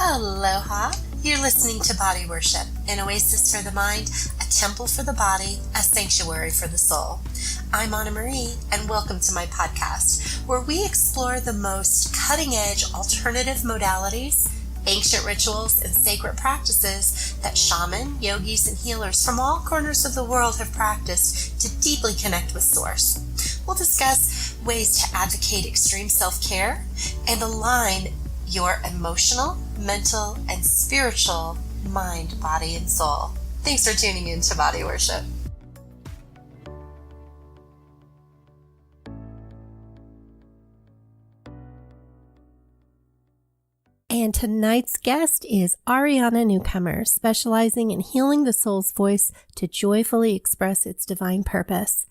Aloha! You're listening to Body Worship, an oasis for the mind, a temple for the body, a sanctuary for the soul. I'm Anna Marie, and welcome to my podcast, where we explore the most cutting-edge alternative modalities, ancient rituals, and sacred practices that shaman, yogis, and healers from all corners of the world have practiced to deeply connect with Source. We'll discuss ways to advocate extreme self-care and align your emotional, mental, and spiritual mind, body, and soul. Thanks for tuning in to Body Worship. And tonight's guest is Ariana Newcomer, specializing in healing the soul's voice to joyfully express its divine purpose.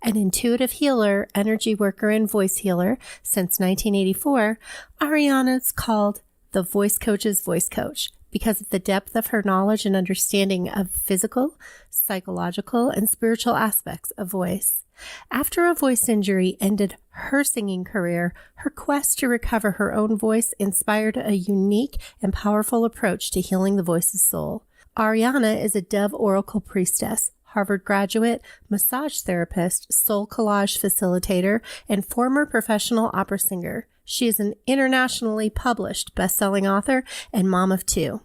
An intuitive healer, energy worker, and voice healer since 1984, Ariana's called the Voice Coach's Voice Coach because of the depth of her knowledge and understanding of physical, psychological, and spiritual aspects of voice. After a voice injury ended her singing career, her quest to recover her own voice inspired a unique and powerful approach to healing the voice's soul. Ariana is a Dove Oracle priestess, Harvard graduate, massage therapist, soul collage facilitator, and former professional opera singer. She is an internationally published best-selling author and mom of two.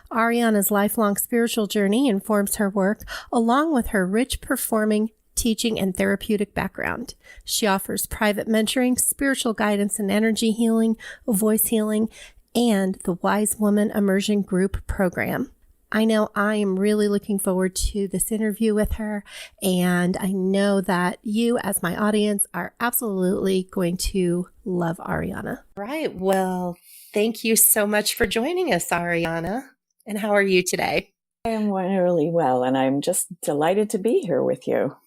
Ariana's lifelong spiritual journey informs her work, along with her rich performing, teaching, and therapeutic background. She offers private mentoring, spiritual guidance and energy healing, voice healing, and the Wise Woman Immersion Group program. I know I am really looking forward to this interview with her, and I know that you, as my audience, are absolutely going to love Ariana. Right. Well, thank you so much for joining us, Ariana. And how are you today? I am really well, and I'm just delighted to be here with you.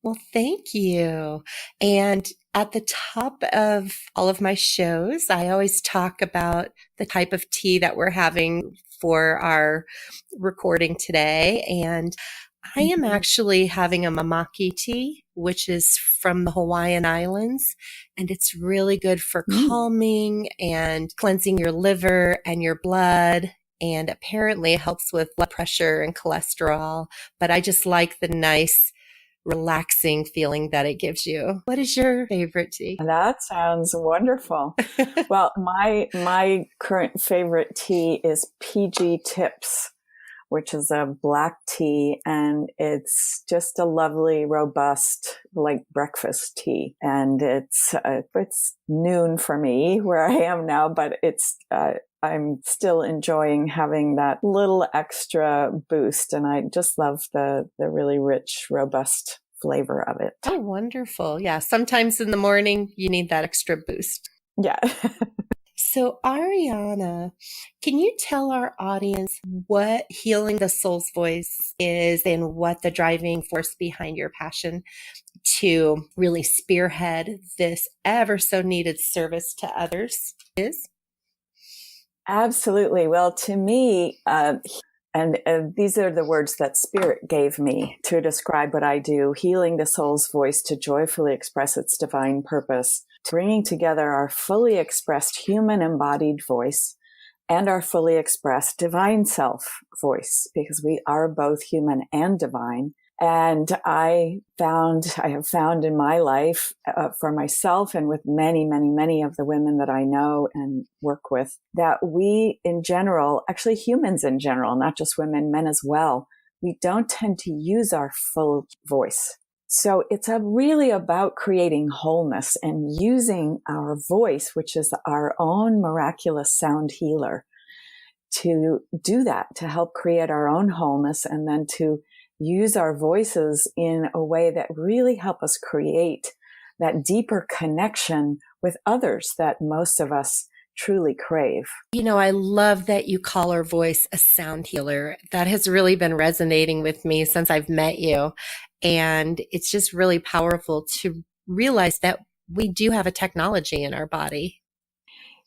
Well, thank you. And at the top of all of my shows, I always talk about the type of tea that we're having for our recording today. And I am actually having a mamaki tea, which is from the Hawaiian Islands. And it's really good for calming and cleansing your liver and your blood. And apparently it helps with blood pressure and cholesterol. But I just like the nice, relaxing feeling that it gives you. What is your favorite tea? That sounds wonderful. Well, my current favorite tea is PG Tips, which is a black tea, and it's just a lovely, robust, like breakfast tea. And it's noon for me where I am now, but I'm still enjoying having that little extra boost, and I just love the really rich, robust flavor of it. Oh, wonderful. Yeah, sometimes in the morning you need that extra boost. Yeah. So Ariana, can you tell our audience what healing the soul's voice is and what the driving force behind your passion to really spearhead this ever so needed service to others is? Absolutely. Well, to me, and these are the words that Spirit gave me to describe what I do, healing the soul's voice to joyfully express its divine purpose, bringing together our fully expressed human embodied voice and our fully expressed divine self voice, because we are both human and divine. And I have found in my life for myself and with many, many, many of the women that I know and work with, that we in general, actually humans in general, not just women, men as well, we don't tend to use our full voice. So it's really about creating wholeness and using our voice, which is our own miraculous sound healer, to do that, to help create our own wholeness, and then to use our voices in a way that really help us create that deeper connection with others that most of us truly crave. You know, I love that you call our voice a sound healer. That has really been resonating with me since I've met you. And it's just really powerful to realize that we do have a technology in our body.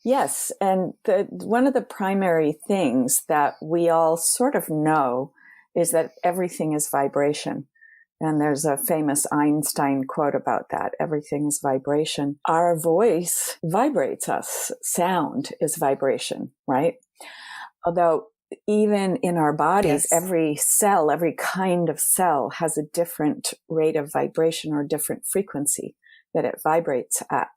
Yes. And one of the primary things that we all sort of know is that everything is vibration. And there's a famous Einstein quote about that. Everything is vibration. Our voice vibrates us. Sound is vibration, right? Although even in our bodies, Yes. every cell, every kind of cell has a different rate of vibration or different frequency that it vibrates at.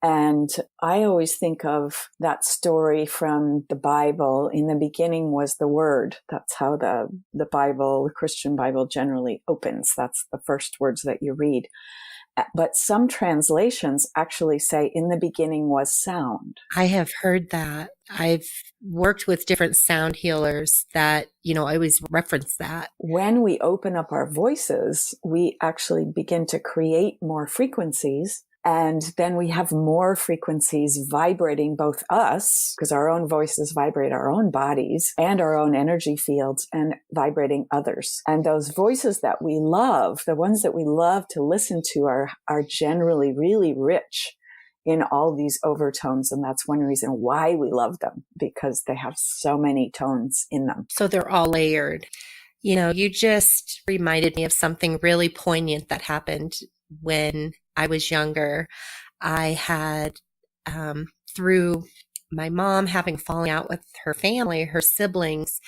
And I always think of that story from the Bible. In the beginning was the Word. That's how the Bible, the Christian Bible generally opens. That's the first words that you read. But some translations actually say, in the beginning was sound. I have heard that. I've worked with different sound healers that, I always reference that. When we open up our voices, we actually begin to create more frequencies. And then we have more frequencies vibrating both us, because our own voices vibrate our own bodies and our own energy fields, and vibrating others. And those voices that we love, the ones that we love to listen to, are generally really rich in all these overtones. And that's one reason why we love them, because they have so many tones in them. So they're all layered. You just reminded me of something really poignant that happened when I was younger. I had, through my mom having fallen out with her family, her siblings,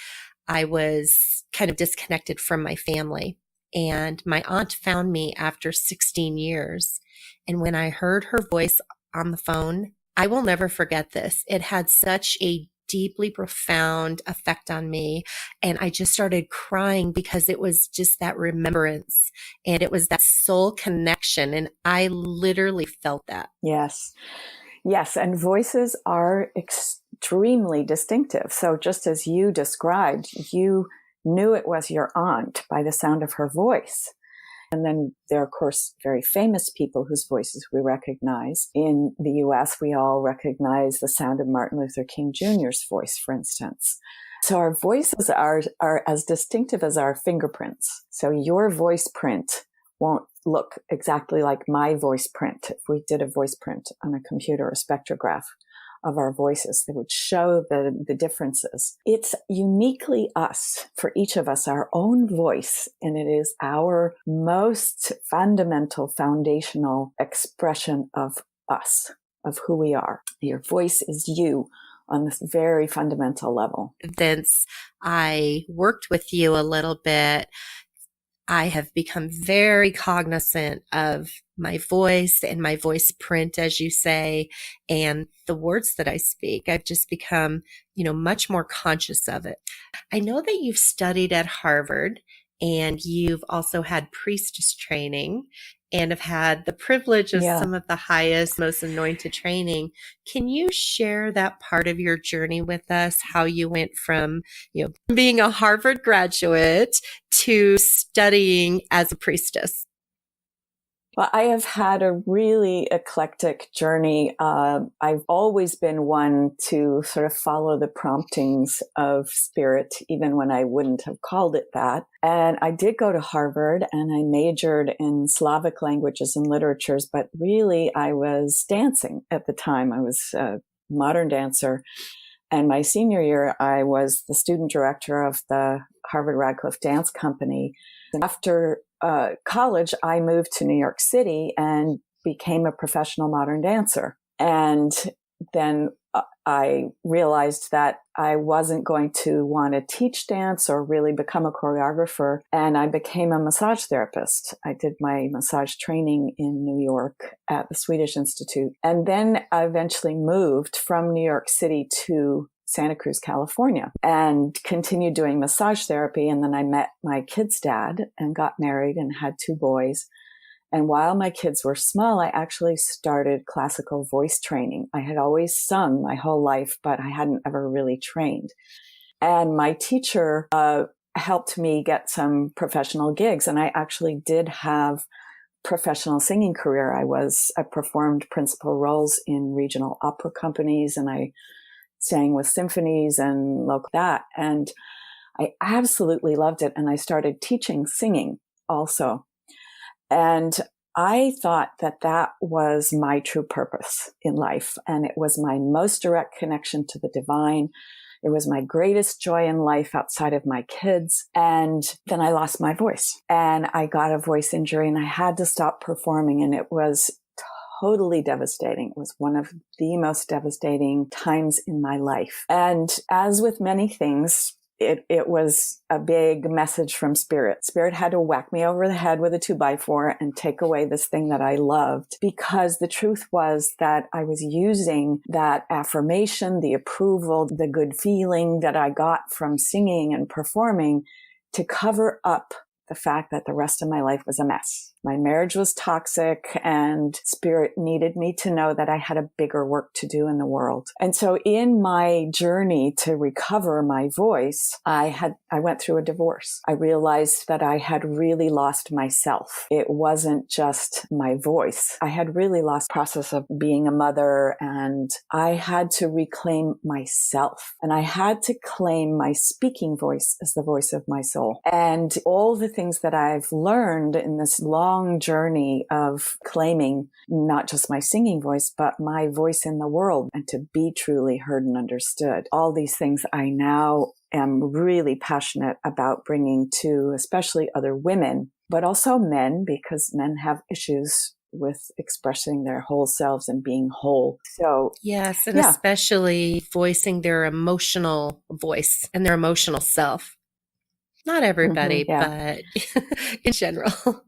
I was kind of disconnected from my family. And my aunt found me after 16 years. And when I heard her voice on the phone, I will never forget this. It had such a deeply profound effect on me. And I just started crying because it was just that remembrance and it was that soul connection. And I literally felt that. Yes. Yes. And voices are extremely distinctive. So just as you described, you knew it was your aunt by the sound of her voice. And then there are, of course, very famous people whose voices we recognize. In the US, we all recognize the sound of Martin Luther King Jr.'s voice, for instance. So our voices are as distinctive as our fingerprints. So your voice print won't look exactly like my voice print. If we did a voice print on a computer, a spectrograph of our voices, they would show the differences. It's uniquely us, for each of us, our own voice, and it is our most fundamental, foundational expression of us, of who we are. Your voice is you on this very fundamental level. Since I worked with you a little bit, I have become very cognizant of my voice and my voice print, as you say, and the words that I speak. I've just become, much more conscious of it. I know that you've studied at Harvard and you've also had priestess training and have had the privilege of some of the highest, most anointed training. Can you share that part of your journey with us, how you went from, being a Harvard graduate to studying as a priestess? Well, I have had a really eclectic journey. I've always been one to sort of follow the promptings of spirit, even when I wouldn't have called it that. And I did go to Harvard and I majored in Slavic languages and literatures, but really I was dancing at the time. I was a modern dancer. And my senior year, I was the student director of the Harvard Radcliffe Dance Company. And after college, I moved to New York City and became a professional modern dancer. And then I realized that I wasn't going to want to teach dance or really become a choreographer. And I became a massage therapist. I did my massage training in New York at the Swedish Institute. And then I eventually moved from New York City to Santa Cruz, California, and continued doing massage therapy. And then I met my kid's dad and got married and had 2 boys. And while my kids were small, I actually started classical voice training. I had always sung my whole life, but I hadn't ever really trained. And my teacher helped me get some professional gigs. And I actually did have professional singing career. I performed principal roles in regional opera companies, and I sang with symphonies and that. And I absolutely loved it. And I started teaching singing also. And I thought that that was my true purpose in life. And it was my most direct connection to the divine. It was my greatest joy in life outside of my kids. And then I lost my voice and I got a voice injury and I had to stop performing. And it was totally devastating. It was one of the most devastating times in my life. And as with many things, it was a big message from Spirit. Spirit had to whack me over the head with a 2x4 and take away this thing that I loved, because the truth was that I was using that affirmation, the approval, the good feeling that I got from singing and performing to cover up the fact that the rest of my life was a mess. My marriage was toxic, and Spirit needed me to know that I had a bigger work to do in the world. And so in my journey to recover my voice, I went through a divorce. I realized that I had really lost myself. It wasn't just my voice. I had really lost the process of being a mother, and I had to reclaim myself. And I had to claim my speaking voice as the voice of my soul. And all the things that I've learned in this long journey of claiming not just my singing voice, but my voice in the world, and to be truly heard and understood. All these things I now am really passionate about bringing to especially other women, but also men, because men have issues with expressing their whole selves and being whole. So yes, and especially voicing their emotional voice and their emotional self. Not everybody, but in general.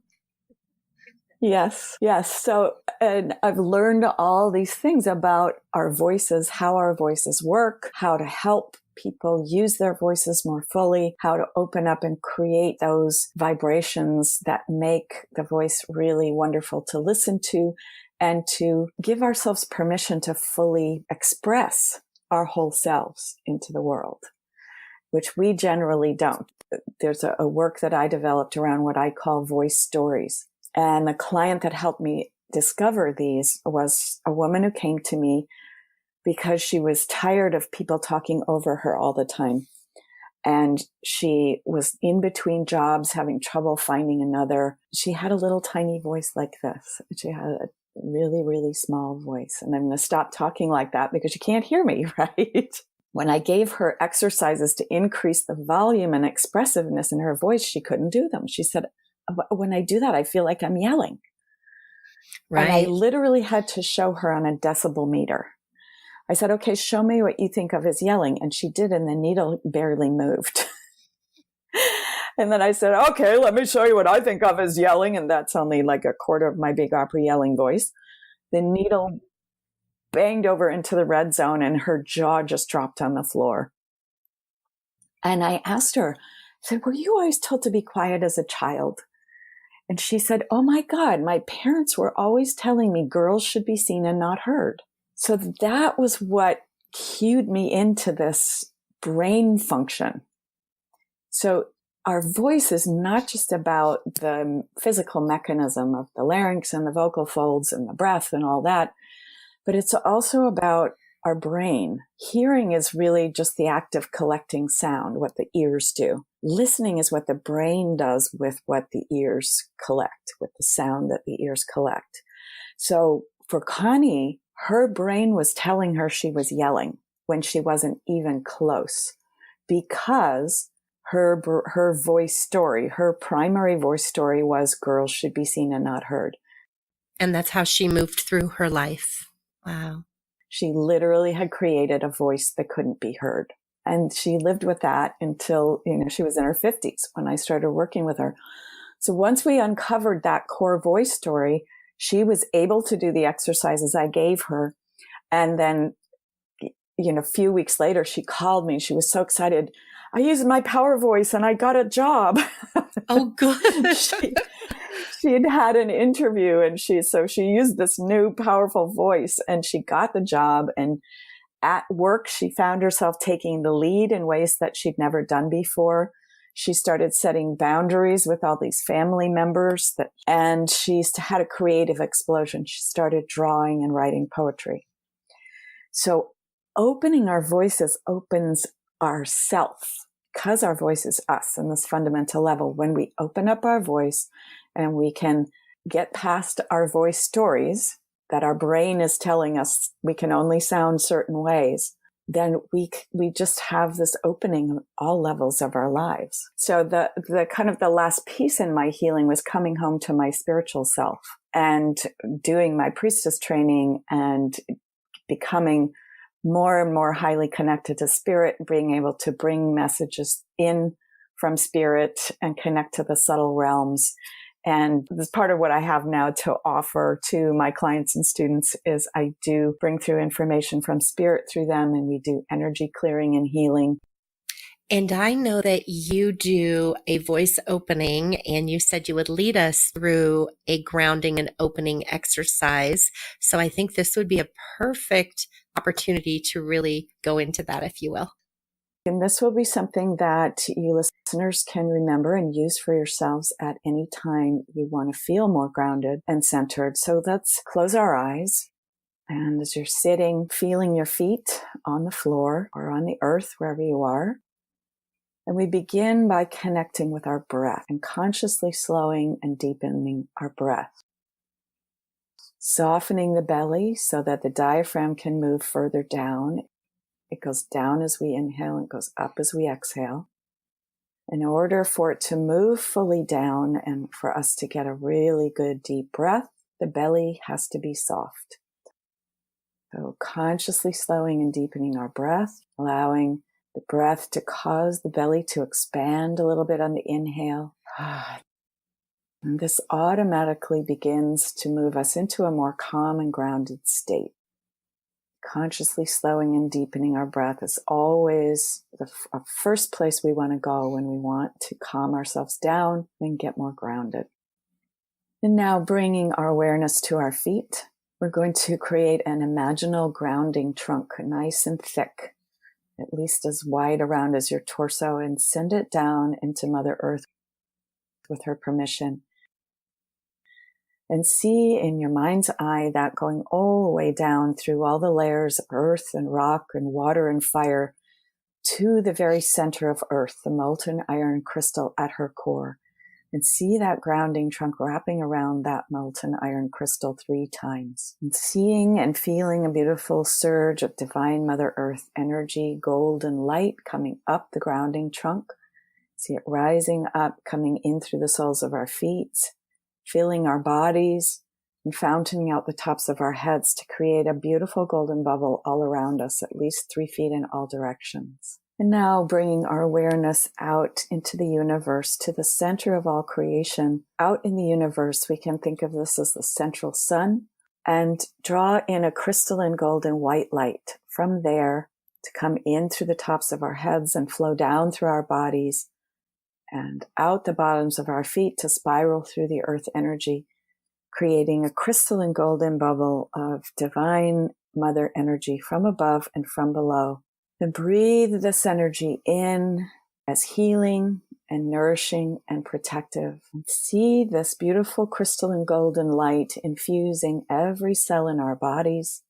Yes. So, and I've learned all these things about our voices, how our voices work, how to help people use their voices more fully, how to open up and create those vibrations that make the voice really wonderful to listen to, and to give ourselves permission to fully express our whole selves into the world, which we generally don't. There's a work that I developed around what I call voice stories. And the client that helped me discover these was a woman who came to me because she was tired of people talking over her all the time. And she was in between jobs, having trouble finding another. She had a little tiny voice like this. She had a really, really small voice. And I'm going to stop talking like that because you can't hear me, right? When I gave her exercises to increase the volume and expressiveness in her voice, she couldn't do them. She said, when I do that, I feel like I'm yelling. Right. And I literally had to show her on a decibel meter. I said, okay, show me what you think of as yelling. And she did, and the needle barely moved. And then I said, okay, let me show you what I think of as yelling. And that's only like a quarter of my big opera yelling voice. The needle banged over into the red zone, and her jaw just dropped on the floor. And I asked her, I said, were you always told to be quiet as a child? And she said, oh my God, my parents were always telling me girls should be seen and not heard. So that was what cued me into this brain function. So our voice is not just about the physical mechanism of the larynx and the vocal folds and the breath and all that, but it's also about our brain. Hearing is really just the act of collecting sound, what the ears do. Listening is what the brain does with what the ears collect, with the sound that the ears collect. So for Connie, her brain was telling her she was yelling when she wasn't even close, because her voice story, her primary voice story was girls should be seen and not heard. And that's how she moved through her life. Wow. She literally had created a voice that couldn't be heard. And she lived with that until, she was in her 50s when I started working with her. So once we uncovered that core voice story, she was able to do the exercises I gave her. And then, a few weeks later, she called me. She was so excited. I used my power voice and I got a job. Oh, good. She had an interview, and she used this new powerful voice, and she got the job. And at work, she found herself taking the lead in ways that she'd never done before. She started setting boundaries with all these family members, and she had a creative explosion. She started drawing and writing poetry. So opening our voices opens ourself, because our voice is us on this fundamental level. When we open up our voice and we can get past our voice stories that our brain is telling us we can only sound certain ways, then we just have this opening on all levels of our lives. So the kind of the last piece in my healing was coming home to my spiritual self and doing my priestess training and becoming more and more highly connected to spirit, being able to bring messages in from spirit and connect to the subtle realms. And this part of what I have now to offer to my clients and students is I do bring through information from spirit through them, and we do energy clearing and healing. And I know that you do a voice opening, and you said you would lead us through a grounding and opening exercise. So I think this would be a perfect opportunity to really go into that, if you will. And this will be something that you listeners can remember and use for yourselves at any time you want to feel more grounded and centered. So let's close our eyes. And as you're sitting, feeling your feet on the floor or on the earth, wherever you are. And we begin by connecting with our breath and consciously slowing and deepening our breath. Softening the belly so that the diaphragm can move further down. It goes down as we inhale and goes up as we exhale. In order for it to move fully down and for us to get a really good deep breath, the belly has to be soft. So consciously slowing and deepening our breath, allowing the breath to cause the belly to expand a little bit on the inhale. And this automatically begins to move us into a more calm and grounded state. Consciously slowing and deepening our breath is always the first place we want to go when we want to calm ourselves down and get more grounded. And now bringing our awareness to our feet, we're going to create an imaginal grounding trunk, nice and thick, at least as wide around as your torso, and send it down into Mother Earth with her permission. And see in your mind's eye that going all the way down through all the layers of earth and rock and water and fire to the very center of earth, the molten iron crystal at her core. And see that grounding trunk wrapping around that molten iron crystal 3 times. And seeing and feeling a beautiful surge of divine Mother Earth energy, golden light coming up the grounding trunk. See it rising up, coming in through the soles of our feet, filling our bodies and fountaining out the tops of our heads to create a beautiful golden bubble all around us, at least 3 feet in all directions. And now bringing our awareness out into the universe, to the center of all creation. Out in the universe, we can think of this as the central sun, and draw in a crystalline golden white light from there to come in through the tops of our heads and flow down through our bodies and out the bottoms of our feet to spiral through the earth energy, creating a crystalline golden bubble of divine mother energy from above and from below. And breathe this energy in as healing and nourishing and protective. And see this beautiful crystalline golden light infusing every cell in our bodies,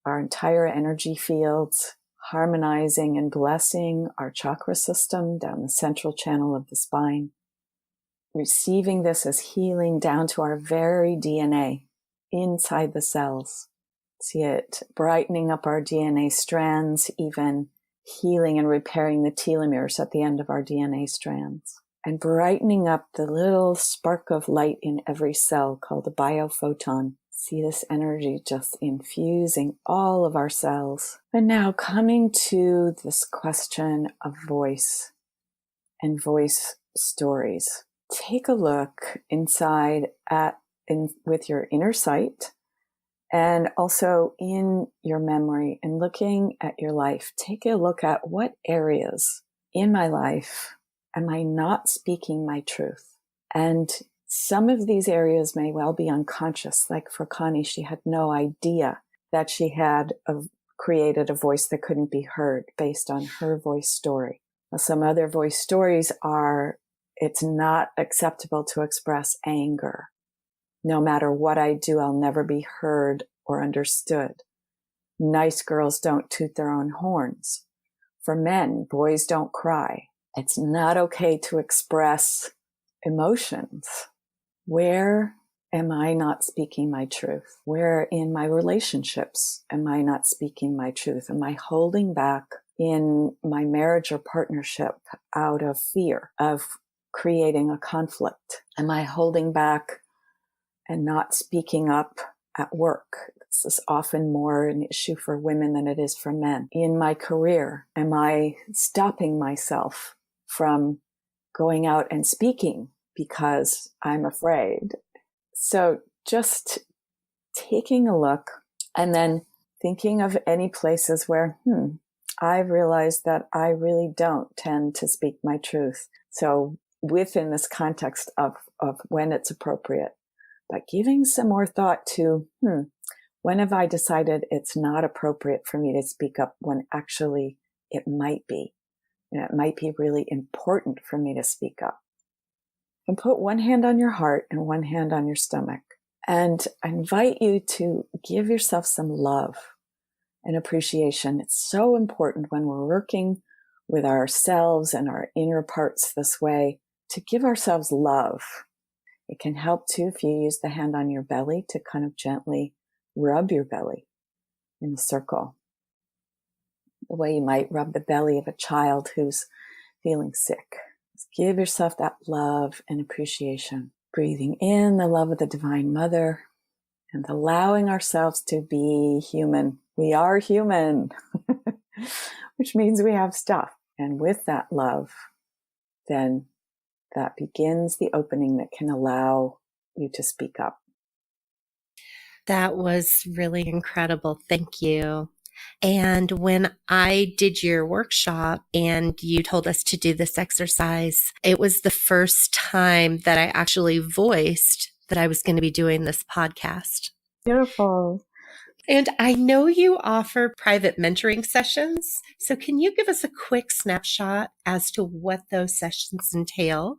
our entire energy fields, harmonizing and blessing our chakra system down the central channel of the spine. Receiving this as healing down to our very DNA inside the cells. See it brightening up our DNA strands, even healing and repairing the telomeres at the end of our DNA strands, and brightening up the little spark of light in every cell called the biophoton. See this energy just infusing all of our cells. And now coming to this question of voice and voice stories. Take a look inside with your inner sight, and also in your memory, and looking at your life. Take a look at what areas in my life am I not speaking my truth? And some of these areas may well be unconscious. Like for Connie, she had no idea that she had created a voice that couldn't be heard based on her voice story. Some other voice stories are, it's not acceptable to express anger. No matter what I do, I'll never be heard or understood. Nice girls don't toot their own horns. For men, boys don't cry. It's not okay to express emotions. Where am I not speaking my truth? Where in my relationships am I not speaking my truth? Am I holding back in my marriage or partnership out of fear of creating a conflict? Am I holding back and not speaking up at work. This is often more an issue for women than it is for men. In my career, am I stopping myself from going out and speaking because I'm afraid? So just taking a look and then thinking of any places where, I've realized that I really don't tend to speak my truth. So within this context of when it's appropriate, but giving some more thought to, when have I decided it's not appropriate for me to speak up when actually it might be? It might be really important for me to speak up. And put one hand on your heart and one hand on your stomach. And I invite you to give yourself some love and appreciation. It's so important when we're working with ourselves and our inner parts this way to give ourselves love. It can help too if you use the hand on your belly to kind of gently rub your belly in a circle. The way you might rub the belly of a child who's feeling sick. Just give yourself that love and appreciation. Breathing in the love of the Divine Mother and allowing ourselves to be human. We are human, which means we have stuff. And with that love, then that begins the opening that can allow you to speak up. That was really incredible. Thank you. And when I did your workshop and you told us to do this exercise, it was the first time that I actually voiced that I was going to be doing this podcast. Beautiful. And I know you offer private mentoring sessions. So can you give us a quick snapshot as to what those sessions entail?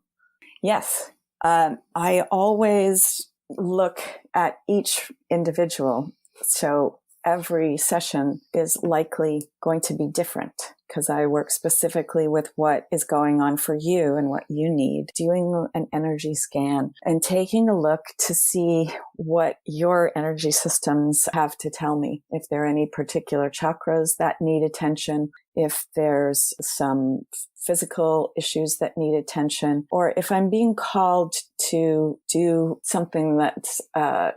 Yes. I always look at each individual. So every session is likely going to be different because I work specifically with what is going on for you and what you need, doing an energy scan and taking a look to see what your energy systems have to tell me. If there are any particular chakras that need attention, if there's some physical issues that need attention, or if I'm being called to do something that's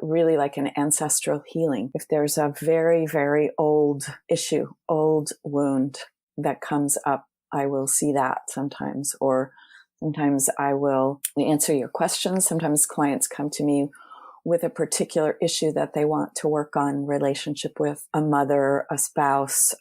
really like an ancestral healing. If there's a very, very old issue, old wound that comes up, I will see that sometimes, or sometimes I will answer your questions. Sometimes clients come to me with a particular issue that they want to work on, relationship with a mother, a spouse,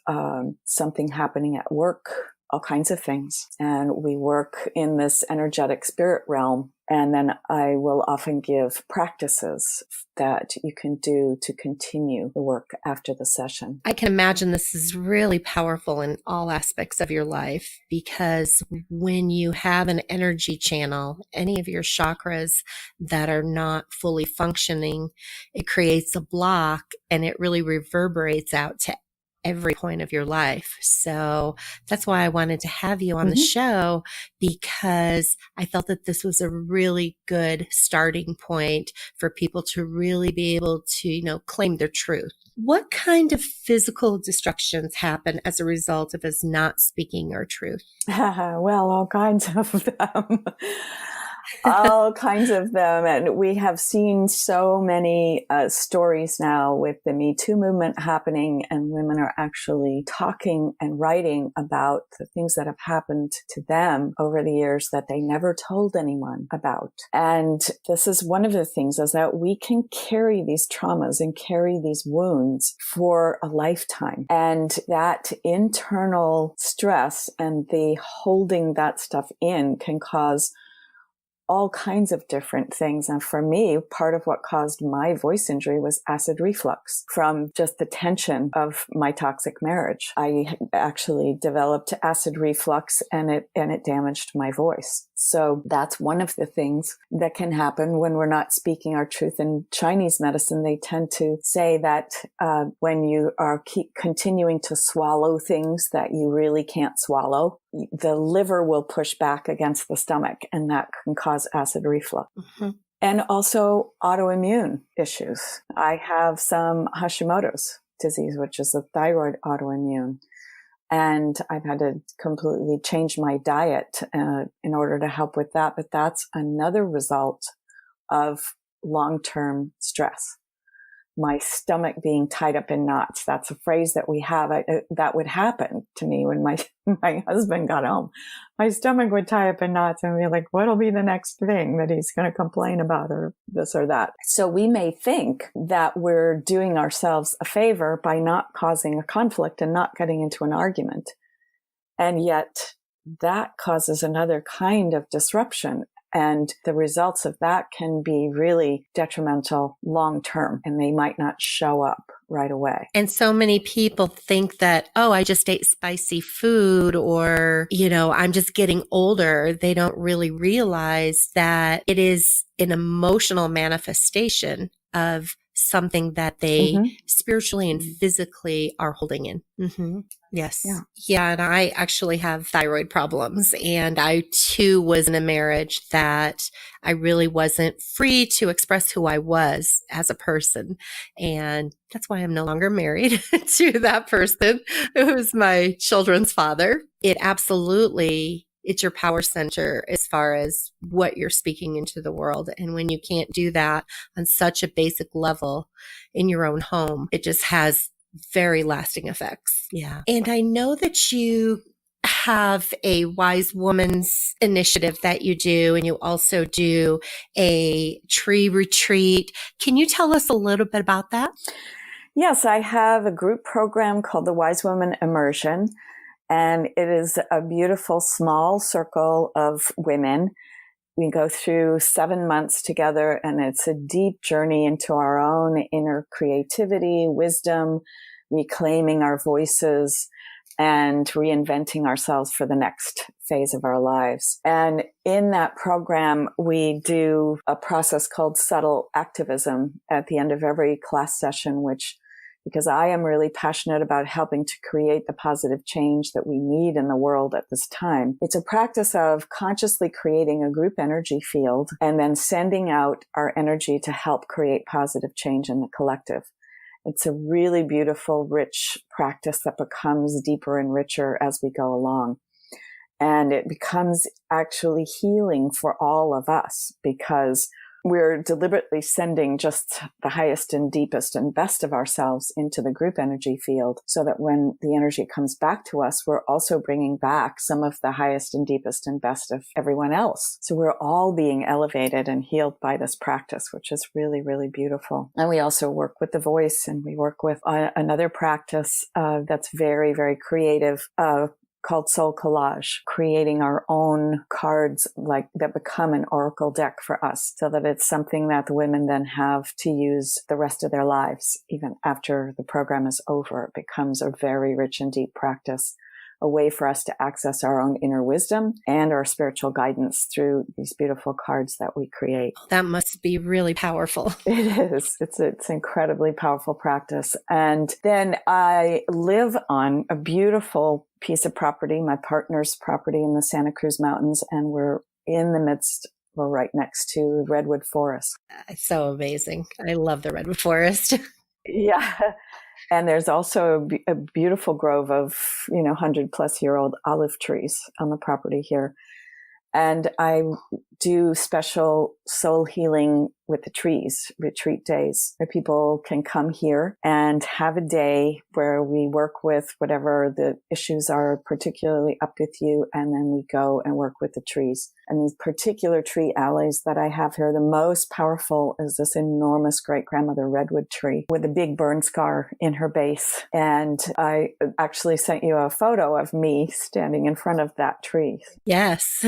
something happening at work, all kinds of things. And we work in this energetic spirit realm. And then I will often give practices that you can do to continue the work after the session. I can imagine this is really powerful in all aspects of your life, because when you have an energy channel, any of your chakras that are not fully functioning, it creates a block and it really reverberates out to every point of your life. So that's why I wanted to have you on the show, because I felt that this was a really good starting point for people to really be able to, claim their truth. What kind of physical destructions happen as a result of us not speaking our truth? Well, all kinds of them. All kinds of them. And we have seen so many stories now with the Me Too movement happening, and women are actually talking and writing about the things that have happened to them over the years that they never told anyone about. And this is one of the things, is that we can carry these traumas and carry these wounds for a lifetime. And that internal stress and the holding that stuff in can cause all kinds of different things. And for me, part of what caused my voice injury was acid reflux from just the tension of my toxic marriage. I actually developed acid reflux and it damaged my voice. So that's one of the things that can happen when we're not speaking our truth. In Chinese medicine, they tend to say that when you are keep continuing to swallow things that you really can't swallow, the liver will push back against the stomach, and that can cause acid reflux. And also autoimmune issues. I have some Hashimoto's disease, which is a thyroid autoimmune. And I've had to completely change my diet in order to help with that. But that's another result of long-term stress. My stomach being tied up in knots. That's a phrase that we have. That would happen to me when my husband got home. My stomach would tie up in knots and be like, what'll be the next thing that he's going to complain about, or this or that? So we may think that we're doing ourselves a favor by not causing a conflict and not getting into an argument. And yet that causes another kind of disruption. And the results of that can be really detrimental long term, and they might not show up right away. And so many people think that, oh, I just ate spicy food, or, I'm just getting older. They don't really realize that it is an emotional manifestation of something that they spiritually and physically are holding in. Yes. Yeah. And I actually have thyroid problems, and I too was in a marriage that I really wasn't free to express who I was as a person. And that's why I'm no longer married to that person who was my children's father. It's your power center as far as what you're speaking into the world. And when you can't do that on such a basic level in your own home, it just has very lasting effects. Yeah. And I know that you have a Wise Woman's initiative that you do, and you also do a tree retreat. Can you tell us a little bit about that? Yes, I have a group program called the Wise Woman Immersion. And it is a beautiful small circle of women. We go through 7 months together, and it's a deep journey into our own inner creativity, wisdom, reclaiming our voices, and reinventing ourselves for the next phase of our lives. And in that program, we do a process called subtle activism at the end of every class session, because I am really passionate about helping to create the positive change that we need in the world at this time. It's a practice of consciously creating a group energy field and then sending out our energy to help create positive change in the collective. It's a really beautiful, rich practice that becomes deeper and richer as we go along. And it becomes actually healing for all of us, because we're deliberately sending just the highest and deepest and best of ourselves into the group energy field, so that when the energy comes back to us, we're also bringing back some of the highest and deepest and best of everyone else. So we're all being elevated and healed by this practice, which is really, really beautiful. And we also work with the voice, and we work with another practice that's very, very creative, called Soul Collage, creating our own cards that become an oracle deck for us, so that it's something that the women then have to use the rest of their lives. Even after the program is over, it becomes a very rich and deep practice, a way for us to access our own inner wisdom and our spiritual guidance through these beautiful cards that we create. That must be really powerful. It is. It's incredibly powerful practice. And then I live on a beautiful piece of property, my partner's property in the Santa Cruz Mountains, and we're right next to Redwood Forest. It's so amazing. I love the Redwood Forest. Yeah. And there's also a beautiful grove of, 100-plus-year-old olive trees on the property here. And I do special soul healing with the trees retreat days, where people can come here and have a day where we work with whatever the issues are particularly up with you. And then we go and work with the trees. And these particular tree alleys that I have here, the most powerful is this enormous great-grandmother redwood tree with a big burn scar in her base. And I actually sent you a photo of me standing in front of that tree. Yes.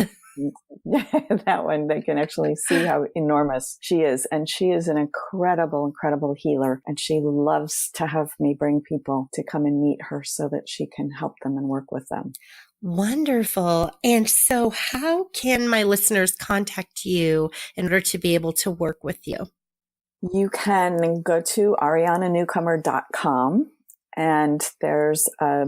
That one, they can actually see how enormous she is. And she is an incredible, incredible healer. And she loves to have me bring people to come and meet her so that she can help them and work with them. Wonderful. And so how can my listeners contact you in order to be able to work with you? You can go to ariananewcomer.com, and there's a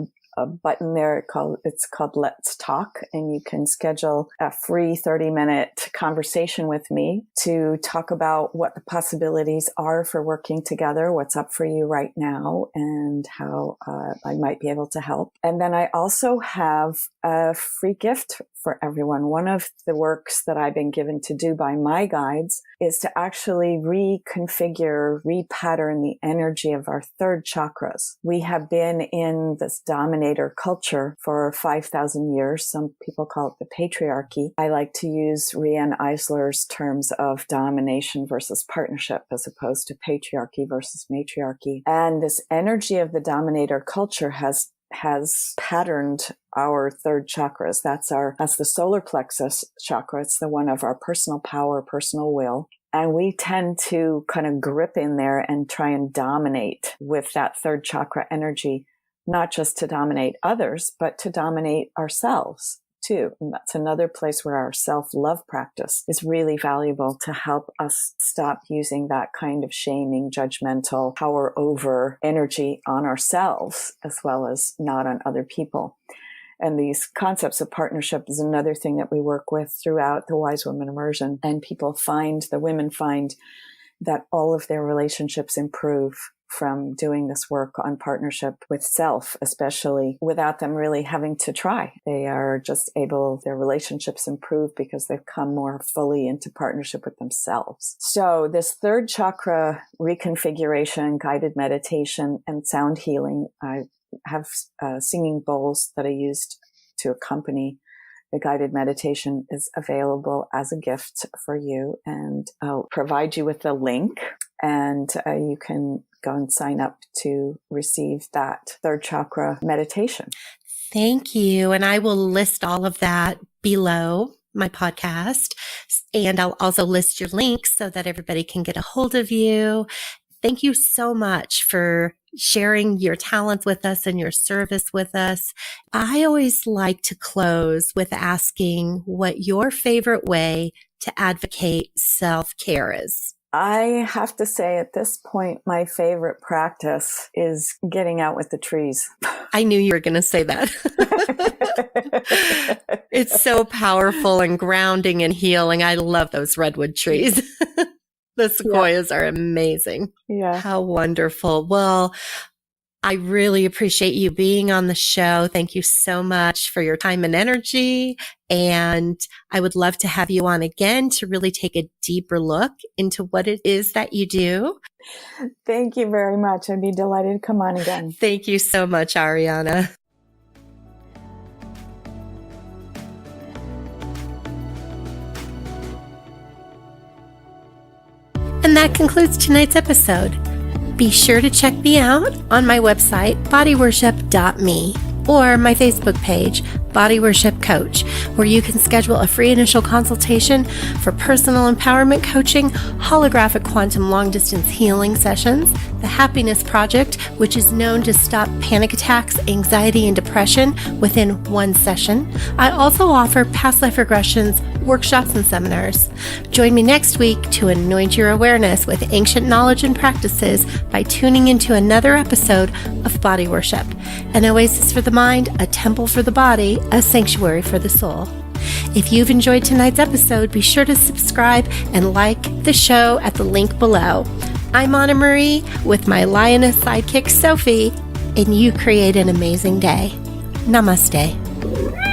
button there it's called Let's Talk, and you can schedule a free 30-minute conversation with me to talk about what the possibilities are for working together, what's up for you right now, and how I might be able to help. And then I also have a free gift for everyone. One of the works that I've been given to do by my guides is to actually reconfigure, repattern the energy of our third chakras. We have been in this dominator culture for 5,000 years. Some people call it the patriarchy. I like to use Riane Eisler's terms of domination versus partnership as opposed to patriarchy versus matriarchy. And this energy of the dominator culture has patterned our third chakras. That's the solar plexus chakra. It's the one of our personal power, personal will. And we tend to kind of grip in there and try and dominate with that third chakra energy, not just to dominate others, but to dominate ourselves too. And that's another place where our self-love practice is really valuable to help us stop using that kind of shaming, judgmental, power over energy on ourselves, as well as not on other people. And these concepts of partnership is another thing that we work with throughout the Wise Women Immersion. And the women find that all of their relationships improve from doing this work on partnership with self, especially without them really having to try. They are just their relationships improve because they've come more fully into partnership with themselves. So this third chakra reconfiguration, guided meditation, and sound healing, I have singing bowls that I used to accompany the guided meditation is available as a gift for you. And I'll provide you with the link, and you can go and sign up to receive that third chakra meditation. Thank you. And I will list all of that below my podcast. And I'll also list your links so that everybody can get a hold of you. Thank you so much for sharing your talents with us and your service with us. I always like to close with asking what your favorite way to advocate self-care is. I have to say at this point, my favorite practice is getting out with the trees. I knew you were going to say that. It's so powerful and grounding and healing. I love those redwood trees. The sequoias are amazing. Yeah. How wonderful. Well, I really appreciate you being on the show. Thank you so much for your time and energy. And I would love to have you on again to really take a deeper look into what it is that you do. Thank you very much. I'd be delighted to come on again. Thank you so much, Ariana. And that concludes tonight's episode. Be sure to check me out on my website, bodyworship.me, or my Facebook page, Body Worship Coach, where you can schedule a free initial consultation for personal empowerment coaching, holographic quantum long-distance healing sessions, the Happiness Project, which is known to stop panic attacks, anxiety, and depression within one session. I also offer past life regressions, workshops, and seminars. Join me next week to anoint your awareness with ancient knowledge and practices by tuning into another episode of Body Worship, an oasis for the mind, a temple for the body, a sanctuary for the soul. If you've enjoyed tonight's episode, be sure to subscribe and like the show at the link below. I'm Anna Marie with my lioness sidekick, Sophie, and you create an amazing day. Namaste.